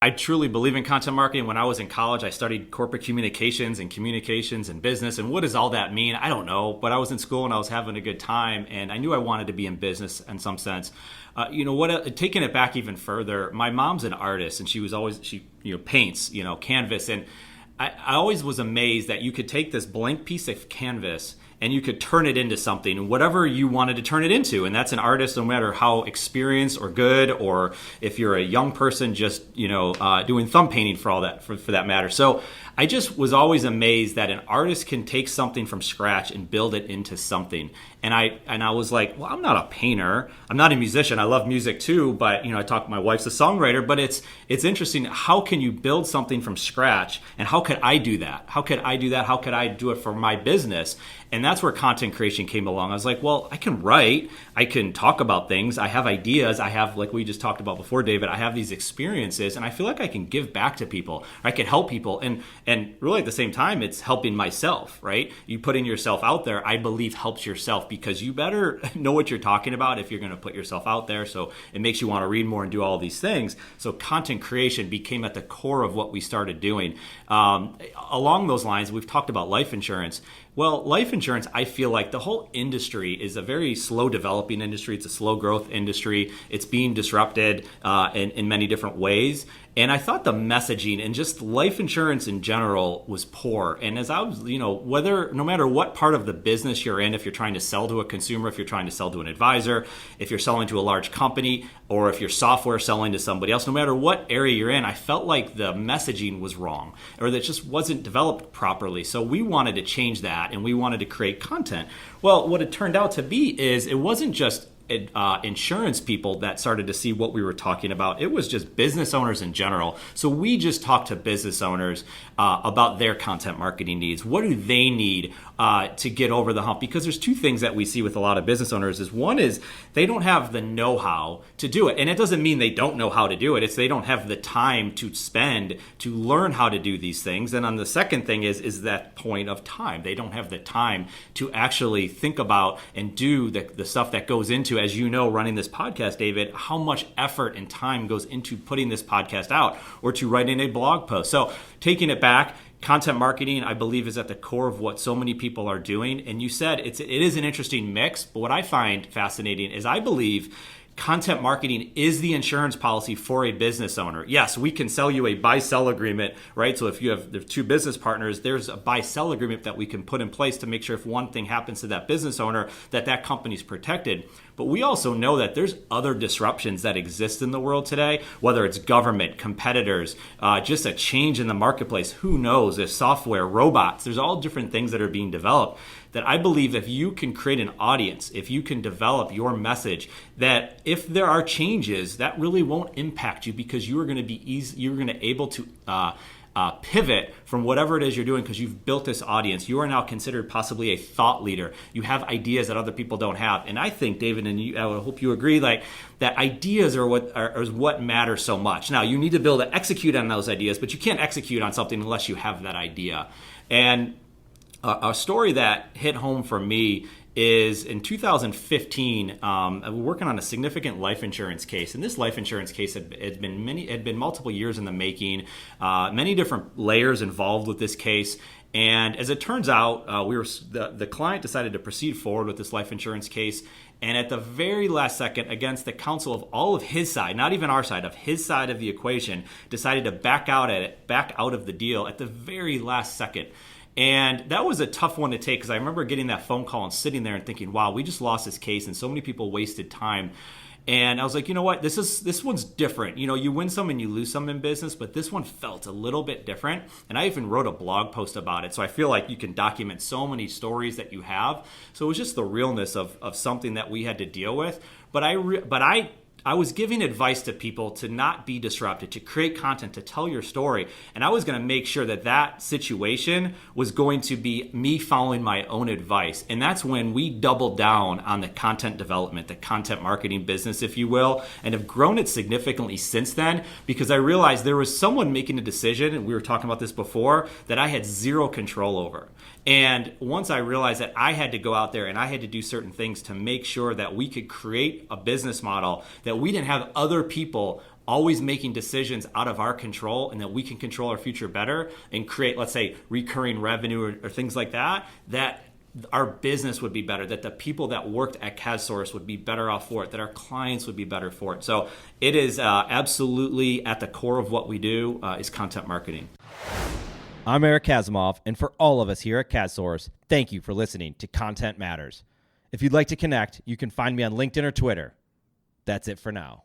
I truly believe in content marketing. When I was in college, I studied corporate communications and business. And what does all that mean? I don't know. But I was in school and I was having a good time, and I knew I wanted to be in business in some sense. Taking it back even further, my mom's an artist, and she paints, canvas. And I always was amazed that you could take this blank piece of canvas and you could turn it into something, whatever you wanted to turn it into. And that's an artist, no matter how experienced or good, or if you're a young person just, doing thumb painting for that matter. So I just was always amazed that an artist can take something from scratch and build it into something. And I was like, well, I'm not a painter. I'm not a musician. I love music too, but my wife's a songwriter. But it's interesting. How can you build something from scratch? And how could I do that? How could I do it for my business? And that's where content creation came along. I was like, well, I can write. I can talk about things. I have ideas. I have, like we just talked about before, David, I have these experiences, and I feel like I can give back to people. I can help people. And really at the same time, it's helping myself, right? You putting yourself out there, I believe, helps yourself, because you better know what you're talking about if you're going to put yourself out there. So it makes you want to read more and do all these things. So content creation became at the core of what we started doing. Along those lines, we've talked about life insurance. Well, life insurance, I feel like the whole industry is a very slow developing industry. It's a slow growth industry. It's being disrupted in many different ways. And I thought the messaging and just life insurance in general was poor. And as I was, no matter what part of the business you're in, if you're trying to sell to a consumer, if you're trying to sell to an advisor, if you're selling to a large company, or if you're software selling to somebody else, no matter what area you're in, I felt like the messaging was wrong, or that just wasn't developed properly. So we wanted to change that, and we wanted to create content. Well, what it turned out to be is it wasn't just insurance people that started to see what we were talking about. It was just business owners in general. So we just talked to business owners about their content marketing needs. What do they need to get over the hump? Because there's two things that we see with a lot of business owners. One is they don't have the know-how to do it. And it doesn't mean they don't know how to do it. It's they don't have the time to spend to learn how to do these things. And on the second thing is that point of time. They don't have the time to actually think about and do the stuff that goes into, as you know, running this podcast, David, how much effort and time goes into putting this podcast out or to writing a blog post. So taking it back, content marketing, I believe, is at the core of what so many people are doing. And you said it is an interesting mix. But what I find fascinating is I believe content marketing is the insurance policy for a business owner. Yes, we can sell you a buy-sell agreement, right? So if you have the two business partners, there's a buy-sell agreement that we can put in place to make sure if one thing happens to that business owner, that company's protected. But we also know that there's other disruptions that exist in the world today, whether it's government, competitors, just a change in the marketplace. Who knows? If software, robots, there's all different things that are being developed that I believe if you can create an audience, if you can develop your message, that if there are changes, that really won't impact you, because you are going to be you're going to able to pivot from whatever it is you're doing, because you've built this audience. You are now considered possibly a thought leader. You have ideas that other people don't have. And I think, David, and I hope you agree, like that ideas are what matters so much. Now, you need to be able to execute on those ideas, but you can't execute on something unless you have that idea. And a story that hit home for me is in 2015, we're working on a significant life insurance case, and this life insurance case had been multiple years in the making, many different layers involved with this case. And as it turns out, the client decided to proceed forward with this life insurance case, and at the very last second, against the counsel of all of his side, not even our side, of his side of the equation, decided to back out of the deal at the very last second. And that was a tough one to take, because I remember getting that phone call and sitting there and thinking, wow, we just lost this case and so many people wasted time. And I was like, you know what, this one's different. You win some and you lose some in business, but this one felt a little bit different. And I even wrote a blog post about it. So I feel like you can document so many stories that you have. So it was just the realness of something that we had to deal with. But I was giving advice to people to not be disrupted, to create content, to tell your story. And I was going to make sure that situation was going to be me following my own advice. And that's when we doubled down on the content development, the content marketing business, if you will, and have grown it significantly since then, because I realized there was someone making a decision, and we were talking about this before, that I had zero control over. And once I realized that I had to go out there and I had to do certain things to make sure that we could create a business model that we didn't have other people always making decisions out of our control and that we can control our future better and create, let's say, recurring revenue or things like that, that our business would be better, that the people that worked at KazSource would be better off for it, that our clients would be better for it. So it is absolutely at the core of what we do is content marketing. I'm Eric Kasimov, and for all of us here at KazSource, thank you for listening to Content Matters. If you'd like to connect, you can find me on LinkedIn or Twitter. That's it for now.